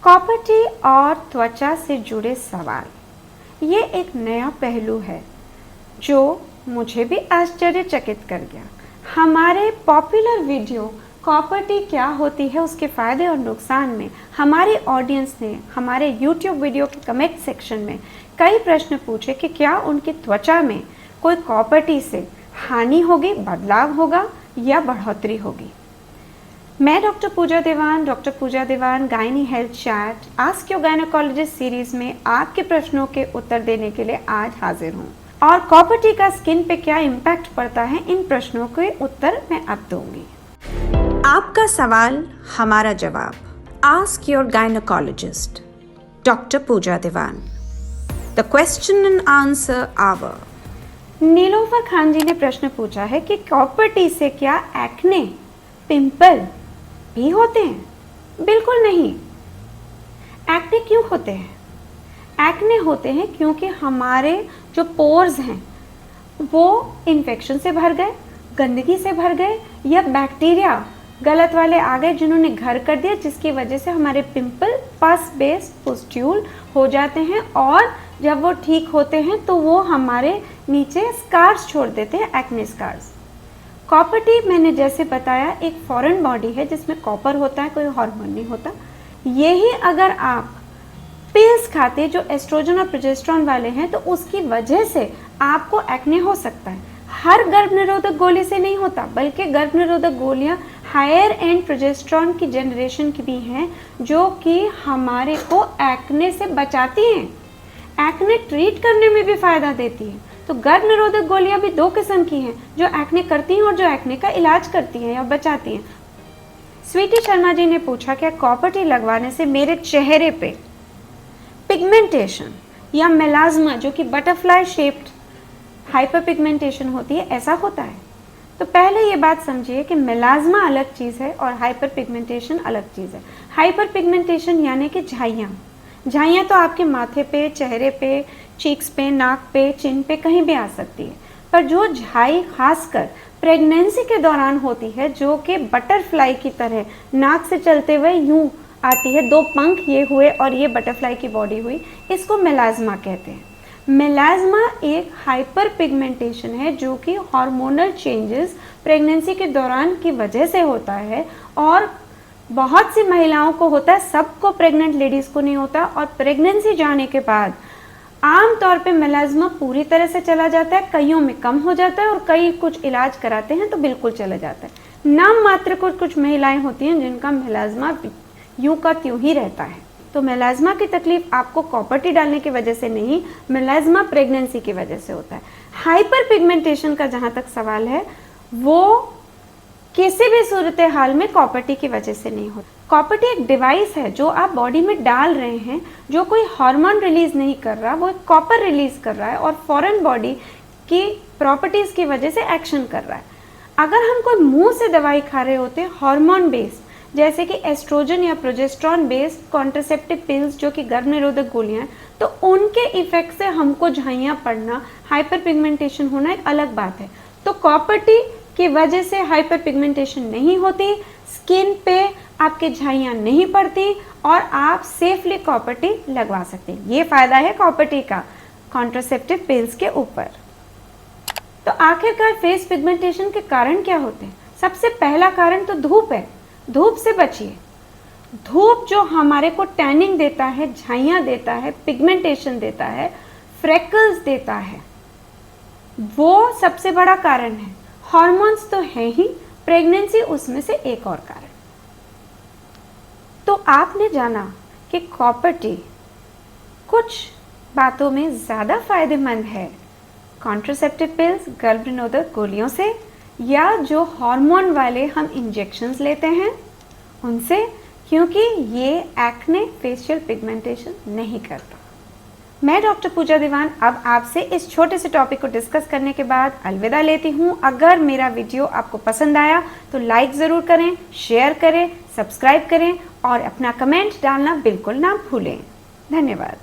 Copper T और त्वचा से जुड़े सवाल, ये एक नया पहलू है जो मुझे भी आश्चर्यचकित कर गया। हमारे पॉपुलर वीडियो कॉपर टी क्या होती है, उसके फ़ायदे और नुकसान में हमारे ऑडियंस ने हमारे YouTube वीडियो के कमेंट सेक्शन में कई प्रश्न पूछे कि क्या उनकी त्वचा में कोई कॉपर टी से हानि होगी, बदलाव होगा या बढ़ोतरी होगी। मैं doctor Pooja Diwan gynae health chat ask your gynaecologist series में आपके प्रश्नों के उत्तर देने के लिए आज हाजिर हूँ। और कॉपर टी का स्किन पे क्या इम्पैक्ट पड़ता है, इन प्रश्नों के उत्तर मैं अब दूंगी। आपका सवाल हमारा जवाब, ask your gynaecologist doctor Pooja Diwan, the question and answer hour. Nilofar Khan ji ने प्रश्न पूछा है कि कॉपर टी से क्या एक्ने, पिंपल भी होते हैं? बिल्कुल नहीं। एक्ने क्यों होते हैं? एक्ने होते हैं क्योंकि हमारे जो पोर्स हैं वो इन्फेक्शन से भर गए, गंदगी से भर गए, या बैक्टीरिया गलत वाले आ गए जिन्होंने घर कर दिया, जिसकी वजह से हमारे पिंपल पस बेस पुस्ट्यूल हो जाते हैं। और जब वो ठीक होते हैं तो वो हमारे नीचे स्कार्स छोड़ देते हैं, एक्ने स्कार्स। कॉपर टी मैंने जैसे बताया एक फॉरेन बॉडी है जिसमें कॉपर होता है, कोई हार्मोन नहीं होता। यही अगर आप पिल्स खाते जो एस्ट्रोजन और प्रोजेस्टेरॉन वाले हैं तो उसकी वजह से आपको एक्ने हो सकता है। हर गर्भ निरोधक गोली से नहीं होता, बल्कि गर्भ निरोधक गोलियां हायर एंड प्रोजेस्टेरॉन की जनरेशन की भी हैं जो कि हमारे को एक्ने से बचाती हैं, एक्ने ट्रीट करने में भी फ़ायदा देती है। तो गर्भ निरोधक गोलियां भी दो किस्म की हैं, जो एक्ने करती हैं और जो एक्ने का इलाज करती हैं या बचाती हैं। स्वीटी शर्मा जी ने पूछा क्या कॉपर टी लगवाने से मेरे चेहरे पे पिगमेंटेशन या मेलाज्मा, जो कि बटरफ्लाई शेप्ड हाइपर पिगमेंटेशन होती है, ऐसा होता है? तो पहले ये बात समझिए कि मेलाज्मा अलग चीज़ है और हाइपर पिगमेंटेशन अलग चीज़ है। हाइपर पिगमेंटेशन यानी कि झाइयाँ तो आपके माथे पे, चेहरे पे, चीक्स पे, नाक पे, चिन पे कहीं भी आ सकती है। पर जो झाई खासकर प्रेगनेंसी के दौरान होती है, जो कि बटरफ्लाई की तरह नाक से चलते हुए यूं आती है, दो पंख ये हुए और ये बटरफ्लाई की बॉडी हुई, इसको मेलाज्मा कहते हैं। मेलाज्मा एक हाइपर पिगमेंटेशन है जो कि हार्मोनल चेंजेस प्रेगनेंसी के दौरान की वजह से होता है और बहुत सी महिलाओं को होता है, सबको, प्रेग्नेंट लेडीज़ को नहीं होता। और प्रेगनेंसी जाने के बाद आम तौर पे मेलाज्मा पूरी तरह से चला जाता है, कईयों में कम हो जाता है और कई कुछ इलाज कराते हैं तो बिल्कुल चला जाता है। नाम मात्र कुछ महिलाएं होती हैं जिनका मेलाज्मा यूं का त्यों ही रहता है। तो मेलाज्मा की तकलीफ आपको कॉपर टी डालने की वजह से नहीं, मेलाज्मा प्रेगनेंसी की वजह से होता है। हाइपर पिगमेंटेशन का जहाँ तक सवाल है, वो किसी भी सूरत हाल में कॉपर टी की वजह से नहीं होता। कॉपर टी एक डिवाइस है जो आप बॉडी में डाल रहे हैं, जो कोई हार्मोन रिलीज नहीं कर रहा, वो कॉपर रिलीज कर रहा है और फॉरेन बॉडी की प्रॉपर्टीज की वजह से एक्शन कर रहा है। अगर हम कोई मुंह से दवाई खा रहे होते हैं हार्मोन बेस्ड, जैसे कि एस्ट्रोजन या प्रोजेस्टेरॉन बेस्ड कॉन्ट्रासेप्टिव पिल्स जो कि गर्भ निरोधक गोलियां हैं, तो उनके इफेक्ट से हमको झाइयाँ पड़ना, हाइपर पिगमेंटेशन होना एक अलग बात है। तो कॉपर टी की वजह से हाइपर पिगमेंटेशन नहीं होती, स्किन पे आपके झाइयाँ नहीं पड़ती और आप सेफली कॉपर टी लगवा सकते हैं। ये फ़ायदा है कॉपर टी का कॉन्ट्रासेप्टिव पिल्स के ऊपर। तो आखिरकार फेस पिगमेंटेशन के कारण क्या होते हैं? सबसे पहला कारण तो धूप है। धूप से बचिए। धूप जो हमारे को टैनिंग देता है, झाइयाँ देता है, पिगमेंटेशन देता है, फ्रेकल्स देता है, वो सबसे बड़ा कारण है। हॉर्मोन्स तो है ही, प्रेगनेंसी उसमें से एक और कारण। तो आपने जाना कि कॉपर टी कुछ बातों में ज़्यादा फायदेमंद है कॉन्ट्रासेप्टिव पिल्स, गर्भ निरोधक गोलियों से, या जो हार्मोन वाले हम इंजेक्शंस लेते हैं उनसे, क्योंकि ये एक्ने, फेशियल पिगमेंटेशन नहीं करता। मैं डॉक्टर पूजा दीवान अब आपसे इस छोटे से टॉपिक को डिस्कस करने के बाद अलविदा लेती हूँ। अगर मेरा वीडियो आपको पसंद आया तो लाइक ज़रूर करें, शेयर करें, सब्सक्राइब करें और अपना कमेंट डालना बिल्कुल ना भूलें। धन्यवाद।